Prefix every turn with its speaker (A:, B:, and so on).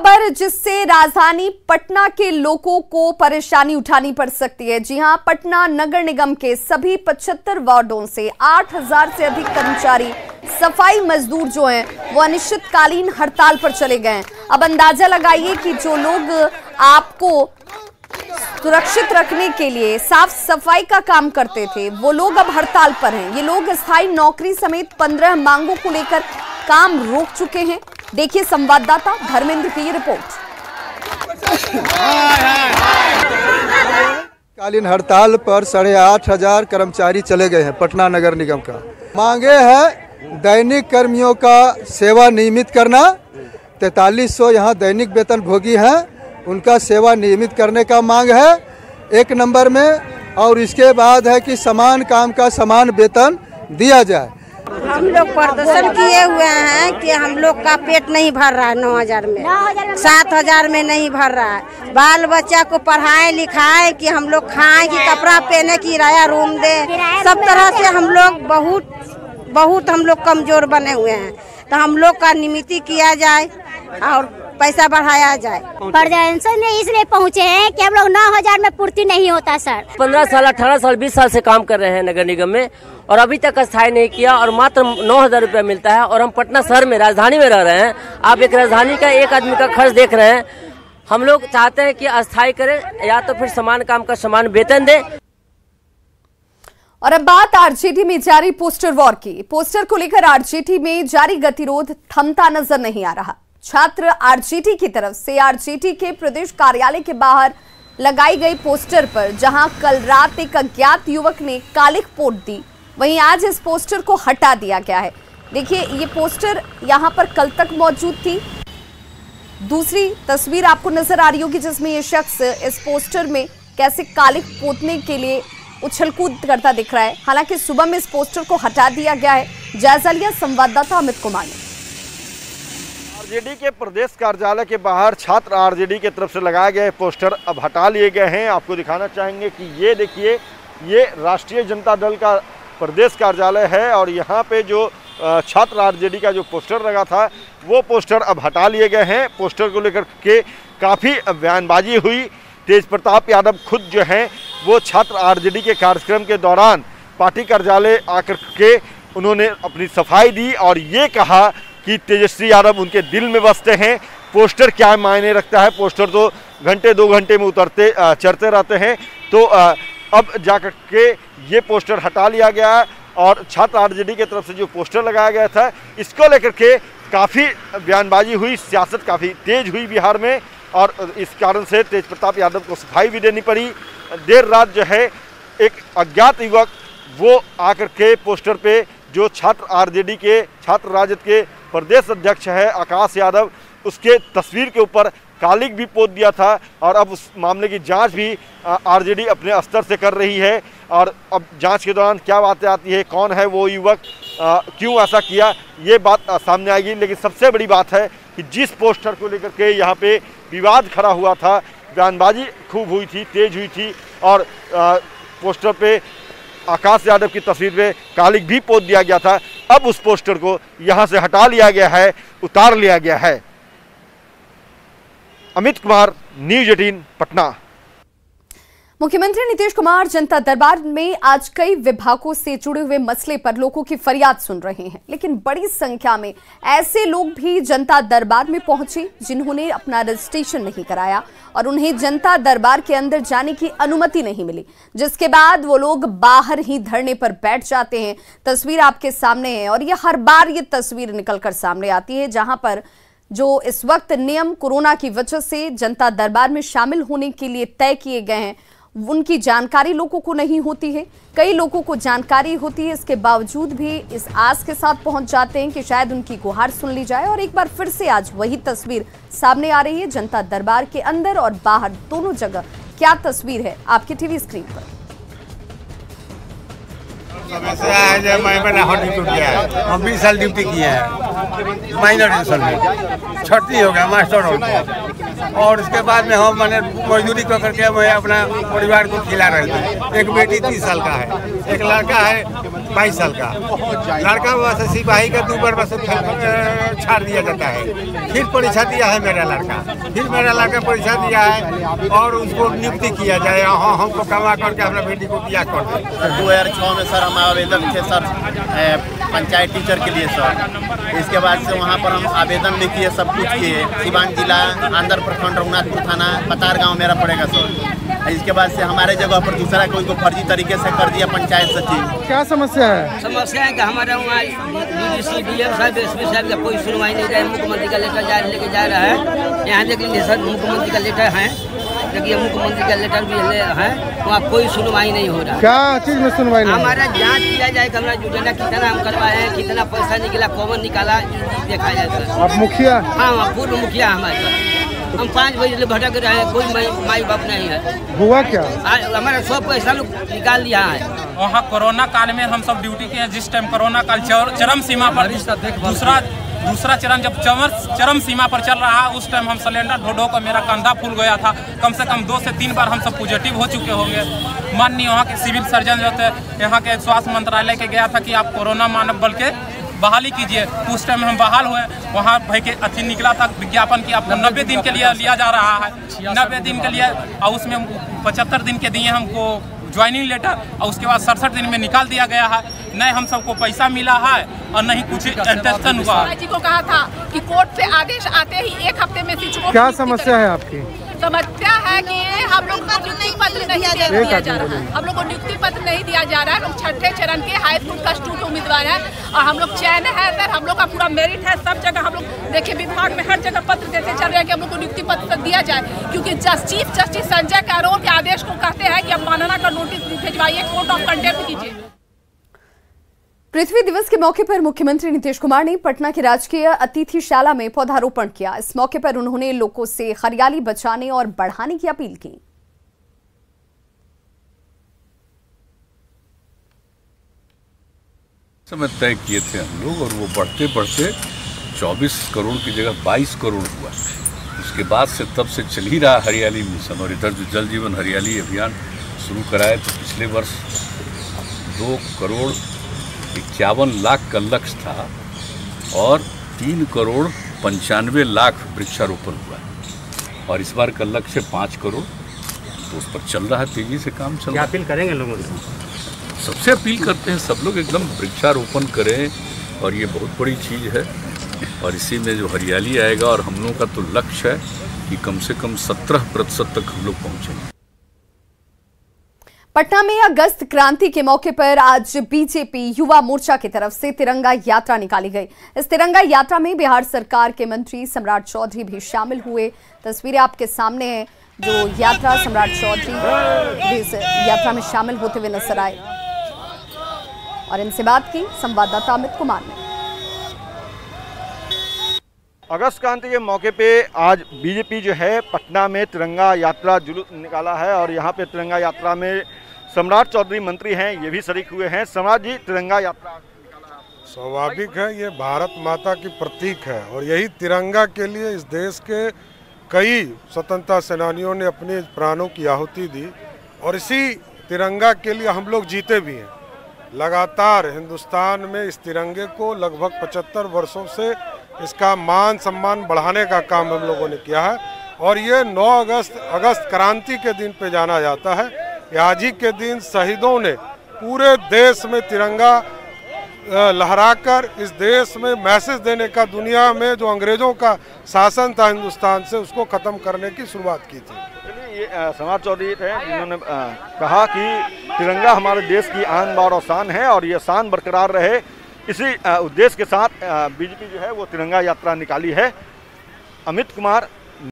A: खबर जिससे राजधानी पटना के लोगों को परेशानी उठानी पड़ सकती है। जी हां, पटना नगर निगम के सभी 75 वार्डों से 8000 से अधिक कर्मचारी सफाई मजदूर जो हैं वो अनिश्चितकालीन हड़ताल पर चले गए हैं। अब अंदाजा लगाइए कि जो लोग आपको सुरक्षित रखने के लिए साफ सफाई का काम करते थे वो लोग अब हड़ताल पर हैं। ये लोग स्थायी नौकरी समेत 15 मांगों को लेकर काम रोक चुके हैं। देखिए संवाददाता धर्मेंद्र की ये रिपोर्ट।
B: कालीन हड़ताल पर 8500 कर्मचारी चले गए हैं। पटना नगर निगम का मांगे है दैनिक कर्मियों का सेवा नियमित करना। 4300 यहाँ दैनिक वेतन भोगी हैं, उनका सेवा नियमित करने का मांग है 1 नंबर में। और इसके बाद है कि समान काम का समान वेतन दिया जाए।
C: हम लोग प्रदर्शन किए हुए हैं कि हम लोग का पेट नहीं भर रहा है 9000 में, 7000 में नहीं भर रहा है। बाल बच्चा को पढ़ाए लिखाए कि हम लोग खाएं कि कपड़ा पहने कि किराया रूम दे, सब तरह से हम लोग बहुत हम लोग कमजोर बने हुए हैं। तो हम लोग का नियमित किया जाए और पैसा बढ़ाया जाए।
D: प्रदर्शन में इसलिए पहुँचे हैं कि हम लोग 9000 में पूर्ति नहीं होता सर।
E: 15 साल 18 साल 20 साल से काम कर रहे हैं नगर निगम में और अभी तक अस्थायी नहीं किया और मात्र 9000 रुपया मिलता है। और हम पटना शहर में राजधानी में रह रहे हैं। आप एक राजधानी का एक आदमी का खर्च देख रहे हैं। हम लोग चाहते हैं कि अस्थायी करें या तो फिर समान काम का समान वेतन दे।
A: और अब बात आरजेडी में जारी पोस्टर वॉर की। पोस्टर को लेकर आरजेडी में जारी गतिरोध थमता नजर नहीं आ रहा। छात्र आरजेडी की तरफ से आरजेडी के प्रदेश कार्यालय के बाहर लगाई गई पोस्टर पर जहां कल रात एक अज्ञात युवक ने कालिख पोत दी, वहीं आज इस पोस्टर को हटा दिया गया है। देखिए ये पोस्टर यहां पर कल तक मौजूद थी। दूसरी तस्वीर आपको नजर आ रही होगी जिसमें ये शख्स इस पोस्टर में कैसे कालिख पोतने के लिए उछलकूद करता दिख रहा है। हालांकि सुबह में इस पोस्टर को हटा दिया गया है। जायजा लिया संवाददाता अमित कुमार ने।
F: आरजेडी के प्रदेश कार्यालय के बाहर छात्र आरजेडी की तरफ से लगाए गए पोस्टर अब हटा लिए गए हैं। आपको दिखाना चाहेंगे कि ये देखिए, ये राष्ट्रीय जनता दल का प्रदेश कार्यालय है और यहाँ पे जो छात्र आरजेडी का जो पोस्टर लगा था वो पोस्टर अब हटा लिए गए हैं। पोस्टर को लेकर के काफ़ी बयानबाजी हुई। तेज प्रताप यादव खुद जो हैं वो छात्र आरजेडी के कार्यक्रम के दौरान पार्टी कार्यालय आकर के उन्होंने अपनी सफाई दी और ये कहा कि तेजस्वी यादव उनके दिल में बसते हैं। पोस्टर क्या मायने रखता है, पोस्टर तो घंटे 2 घंटे में चढ़ते रहते हैं। तो अब जाकर के ये पोस्टर हटा लिया गया और छात्र आरजेडी की तरफ से जो पोस्टर लगाया गया था इसको लेकर के काफ़ी बयानबाजी हुई। सियासत काफ़ी तेज हुई बिहार में और इस कारण से तेज प्रताप यादव को सफाई भी देनी पड़ी। देर रात जो है एक अज्ञात युवक वो आकर के पोस्टर पे जो छात्र आरजेडी के छात्र राजद के प्रदेश अध्यक्ष है आकाश यादव, उसके तस्वीर के ऊपर कालिख भी पोत दिया था। और अब उस मामले की जांच भी आरजेडी अपने स्तर से कर रही है। और अब जांच के दौरान क्या बातें आती है, कौन है वो युवक, क्यों ऐसा किया, ये बात सामने आएगी। लेकिन सबसे बड़ी बात है कि जिस पोस्टर को लेकर के यहाँ पे विवाद खड़ा हुआ था, बयानबाजी खूब हुई थी, तेज हुई थी और पोस्टर पे आकाश यादव की तस्वीर पे कालिख भी पोत दिया गया था, अब उस पोस्टर को यहाँ से हटा लिया गया है, उतार लिया गया है। अमित कुमार, न्यूज़ 18 पटना।
A: मुख्यमंत्री नीतीश कुमार जनता दरबार में आज कई विभागों से जुड़े हुए मसले पर लोगों की फरियाद सुन रहे हैं, लेकिन बड़ी संख्या में ऐसे लोग भी जनता दरबार में पहुंचे जिन्होंने अपना रजिस्ट्रेशन नहीं कराया और उन्हें जनता दरबार के अंदर जाने की अनुमति नहीं मिली, जिसके बाद वो लोग बाहर ही धरने पर बैठ जाते हैं। तस्वीर आपके सामने है और ये हर बार ये तस्वीर निकलकर सामने आती है जहां पर जो इस वक्त नियम कोरोना की वजह से जनता दरबार में शामिल होने के लिए तय किए गए हैं उनकी जानकारी लोगों को नहीं होती है। कई लोगों को जानकारी होती है, इसके बावजूद भी इस आस के साथ पहुंच जाते हैं कि शायद उनकी गुहार सुन ली जाए। और एक बार फिर से आज वही तस्वीर सामने आ रही है। जनता दरबार के अंदर और बाहर दोनों जगह क्या तस्वीर है आपकी टीवी स्क्रीन पर।
G: समस्या है जो मैं हड्डी टूट गया है। हम 20 साल ड्यूटी किए हैं माइनर स्कूल में, छठी हो गया मास्टर हो गया और उसके बाद में हम मैंने मजदूरी कर करके मैं अपना परिवार को खिला रहे थे। एक बेटी 30 साल का है, एक लड़का है 22 साल का लड़का बस सिपाही का 2 बार बस छाड़ दिया जाता है। फिर परीक्षा दिया है मेरा लड़का परीक्षा दिया है और उसको नियुक्ति किया जाए। हाँ, हमको कमा करके अपना बेटी को बिया कर दे।
H: 2006 में सर हम आवेदक थे सर पंचायत टीचर के लिए सर। इसके बाद से वहाँ पर हम आवेदन भी किए, सब कुछ किए। सिवान जिला आंध्र प्रखंड रघुनाथपुर थाना पतार गाँव मेरा पड़ेगा सर। इसके बाद से हमारे जगह पर दूसरा कोई को फर्जी तरीके से कर दिया पंचायत सचिव।
B: क्या समस्या है?
I: समस्या है कि हमारे वहाँ DDC DM साहब SP साहब का कोई सुनवाई नहीं रहा है। मुख्यमंत्री का लेटर लेके जा रहा है। यहाँ देख लीजिए सर, मुख्यमंत्री का लेटर है, देखिए मुख्यमंत्री का लेटर भी है, वहाँ कोई सुनवाई नहीं हो रहा।
B: क्या चीज में सुनवाई नहीं?
I: हमारा जाँच किया जाए, हमारा योजना कितना हम करवाए हैं, कितना पैसा निकला, कौन निकाला, देखा जाए सर।
B: आप मुखिया?
I: हाँ, पूर्व मुखिया हमारे। हम 5 बजे से भटक रहे हैं, कोई माई बाप नहीं है।
B: हुआ क्या?
I: हमारा सब पैसा लोग निकाल लिया है।
J: वहाँ कोरोना काल में हम सब ड्यूटी किए, जिस टाइम कोरोना काल चरम सीमा पर, दूसरा चरण जब चरम सीमा पर चल रहा है, उस टाइम हम सिलेंडर ढो कर मेरा कंधा फूल गया था। कम से कम 2 से 3 बार हम सब पॉजिटिव हो चुके होंगे। माननीय वहाँ के सिविल सर्जन जो थे, यहाँ के स्वास्थ्य मंत्रालय के गया था कि आप कोरोना मानव बल के बहाली कीजिए। उस टाइम हम बहाल हुए, वहाँ भाई के अथी निकला था विज्ञापन कि आपको 90 दिन के लिए लिया जा रहा है, 90 दिन के लिए, और उसमें 75 दिन के दिए हमको ज्वाइनिंग लेटर, और उसके बाद 67 दिन में निकाल दिया गया है। नहीं हम सबको पैसा मिला है और नहीं कुछ इंटेंशन हुआ।
K: जी को कहा था कि कोर्ट से आदेश आते ही 1 हफ्ते में शिक्षकों।
B: क्या समस्या है आपकी?
K: समस्या है कि हम लोग को नियुक्ति पत्र नहीं दिया जा रहा है। हम लोग को नियुक्ति पत्र नहीं दिया जा रहा है। लोग 6ठे चरण के हाई स्कूल का स्टूडेंट उम्मीदवार है और हम लोग चयन है सर। हम लोग का पूरा मेरिट है, सब जगह हम लोग देखिए विभाग में हर जगह पत्र देते चल रहे हैं कि हम लोग को नियुक्ति पत्र दिया जाए, क्योंकि चीफ जस्टिस संजय करोल के आदेश को कहते हैं कि अब मानना का नोटिस भिजवाइए, कोर्ट ऑफ कंटेम्प्ट कीजिए।
A: पृथ्वी दिवस के मौके पर मुख्यमंत्री नीतीश कुमार ने पटना की राजकीय अतिथिशाला में पौधारोपण किया। इस मौके पर उन्होंने लोगों से हरियाली बचाने और बढ़ाने की अपील की।
L: समय तय किए थे हम लोग और वो बढ़ते बढ़ते 24 करोड़ की जगह 22 करोड़ हुआ। उसके बाद से तब से चल ही रहा हरियाली मिशन। और इधर जो जल जीवन हरियाली अभियान शुरू कराए तो पिछले वर्ष 2 करोड़ 51 लाख का लक्ष्य था और 3 करोड़ 95 लाख वृक्षारोपण हुआ। और इस बार का लक्ष्य 5 करोड़, तो उस पर चल रहा है, तेजी से काम चल रहा है।
M: अपील करेंगे लोगों से?
L: सबसे अपील करते हैं सब लोग एकदम वृक्षारोपण करें और ये बहुत बड़ी चीज़ है। और इसी में जो हरियाली आएगा, और हम लोगों का तो लक्ष्य है कि कम से कम 17% तक हम लोग पहुँचेंगे।
A: पटना में अगस्त क्रांति के मौके पर आज बीजेपी युवा मोर्चा की तरफ से तिरंगा यात्रा निकाली गई। इस तिरंगा यात्रा में बिहार सरकार के मंत्री सम्राट चौधरी भी शामिल हुए। तस्वीरें आपके सामने हैं, जो यात्रा सम्राट चौधरी भी इस यात्रा में शामिल होते हुए नजर आए और इनसे बात की संवाददाता अमित कुमार ने।
F: अगस्त क्रांति के मौके पे आज बीजेपी जो है पटना में तिरंगा यात्रा जुलूस निकाला है और यहाँ पे तिरंगा यात्रा में सम्राट चौधरी मंत्री हैं, ये भी शरीक हुए हैं। सम्राट जी, तिरंगा यात्रा
N: स्वाभाविक है, ये भारत माता की प्रतीक है और यही तिरंगा के लिए इस देश के कई स्वतंत्रता सेनानियों ने अपने प्राणों की आहुति दी और इसी तिरंगा के लिए हम लोग जीते भी हैं। लगातार हिंदुस्तान में इस तिरंगे को लगभग 75 वर्षों से इसका मान सम्मान बढ़ाने का काम हम लोगों ने किया है और ये 9 अगस्त क्रांति के दिन पे जाना जाता है। आज ही के दिन शहीदों ने पूरे देश में तिरंगा लहराकर इस देश में मैसेज देने का, दुनिया में जो अंग्रेजों का शासन था हिंदुस्तान से, उसको खत्म करने की शुरुआत की थी।
F: ये सम्राट चौधरी थे जिन्होंने कहा कि तिरंगा हमारे देश की आन बान और शान है और ये शान बरकरार रहे। इसी उद्देश्य के साथ बीजेपी जो है वो तिरंगा यात्रा निकाली है। अमित कुमार,